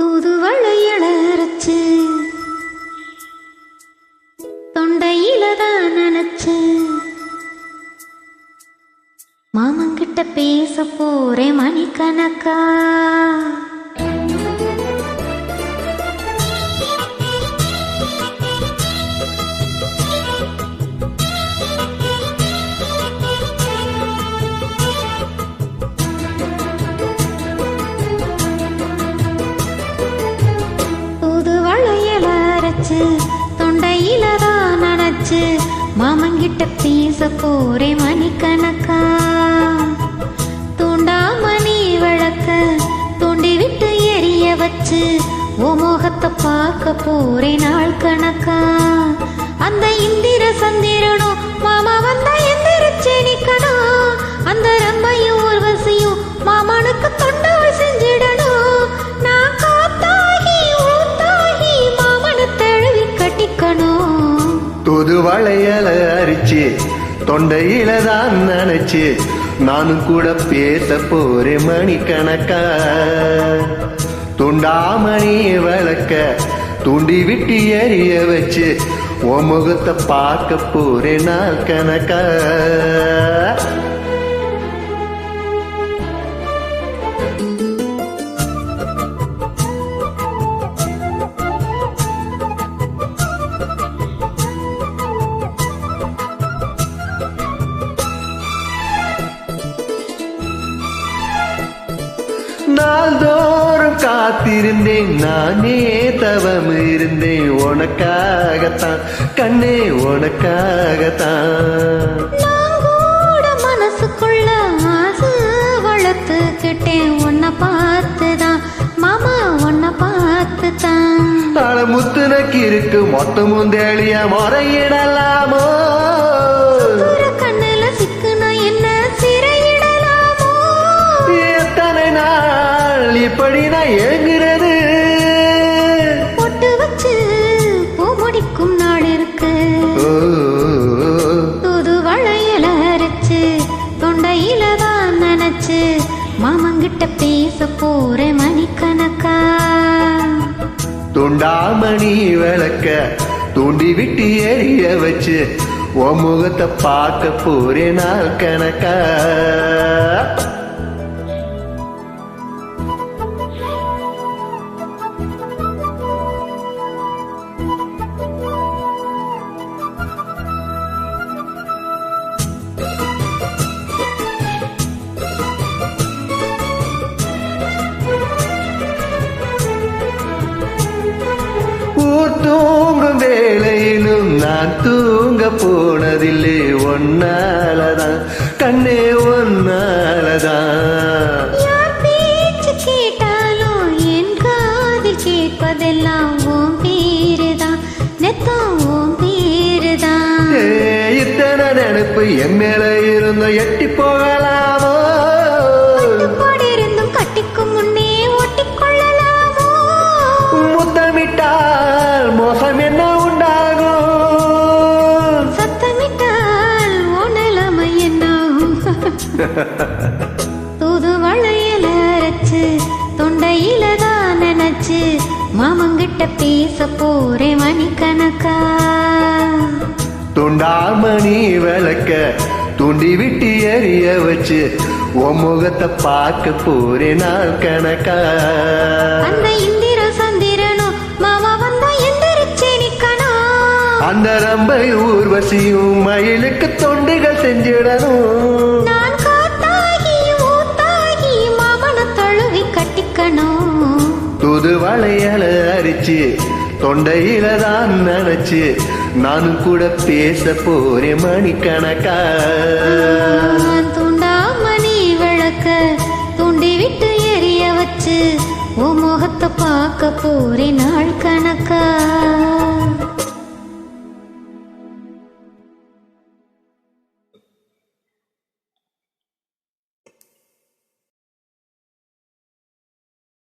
தூதுவளையல அரைச்சு தொண்டையில தான் நினைச்சு மாமங்கிட்ட பேச போறேன் மணிக்கணக்கா. தூதுவளையல அரைச்சு தொண்டையில தான் நினைச்சு மாமங்கிட்ட பேச போறேன் மணிக்கணக்கா. தூண்டாமணி விளக்க தூண்டி விட்டு எரிய வச்சு ஓ மோகத்தை பார்க்க போறேன் நாள் கணக்கா. அந்த இந்திர சந்திரனும் மாமா வந்தா எந்திரிச்சு நிக்கணும். அந்த ரம்பையும் ஊர்வசியும் மாமனுக்கு தொண்டாள் செஞ்சிடணும். நான் காத்தாகி ஊத்தாகி மாமனு தழுவி கட்டிக்கணும். தூதுவளையல அரிச்சு தொண்டையில தான் நினைச்சு நானும் கூட பேச போறேன் மணிக்கணக்கா. துண்டாமணி விளக்க தூண்டி விட்டு எரிய வச்சு உன் முகத்தை பார்க்க போறேன் நாள் கணக்கா. நாள்தோறும் காத்திருந்தேன் நானே தவம் இருந்தேன் உனக்காகத்தான் கண்ணே உனக்காகத்தான். மனசுக்குள்ள ஆசை வளர்த்துக்கிட்டேன் உன்னை பார்த்துதான் மாமா உன்னை பார்த்துதான். தலமுத்துனக்கு இருக்கு மொத்தமும் தேளிய முறையிடலாமோ. கண்ணுல சிக்குனா என்ன சிறையிடலாமோ. எத்தனை நாள் இப்படி நான் ஏங்குறது. பொட்டு வச்சு பூ முடிக்கும் நாள் இருக்கு. தூதுவளையல அரைச்சு தொண்டையில தான் நினைச்சு மாமங்கிட்ட பேச போறேன் மணிக்கணக்கா. துண்டாமணி விளக்க தூண்டி விட்டு எரிய வச்சு உன் முகத்தை பார்க்க போறேன் நாள் கணக்கா. தூங்கும் வேளையிலும் நான் தூங்க போனதில்லை ஒன்னாலதான் கண்ணே ஒன்னாலதான். பேச்சு கேட்டாலும் என் காதில் கேட்பதெல்லாம் உன் பேருதான் நெத்தம் உன் பேருதான். இத்தனை நினைப்பு என் மேல இருந்த எட்டி போகலாமோ. இருந்தும் கட்டிக்கும் முன்னே ஒட்டிக்கொள்ளலாமோ. முத்தமிட்டால் மோசம் என்ன உண்டாகும். சத்தமிட்டால் உணலமை என்னாகும். தூதுவளையல அரைச்சு தொண்டையில தான் நினைச்சு மாமங்கிட்ட பேச போறேன் மணிக்கணக்கா. துண்டாமணி விளக்க தூண்டி விட்டு எரிய வச்சு உன் முகத்தை பார்க்க போறேன் நாள் கணக்கா. அந்த இந்திர சந்திரனும் மாமா வந்தா எந்திரிச்சு நிக்கணும். அந்த ரம்பை ஊர்வசியும் மயிலுக்கு தொண்டுகள் செஞ்சிடணும். நான் காத்தாகி ஊத்தாகி மாமனு தழுவி கட்டிக்கணும். தூதுவளையல அரிச்சு தொண்டையில தான் நினைச்சு நானும் கூட பேச போறேன் மணிக்கணக்கா. தூண்டாமணி விளக்க தூண்டி விட்டு எரிய வச்சு உன் முகத்தை பார்க்க போறேன் நாள் கணக்கா.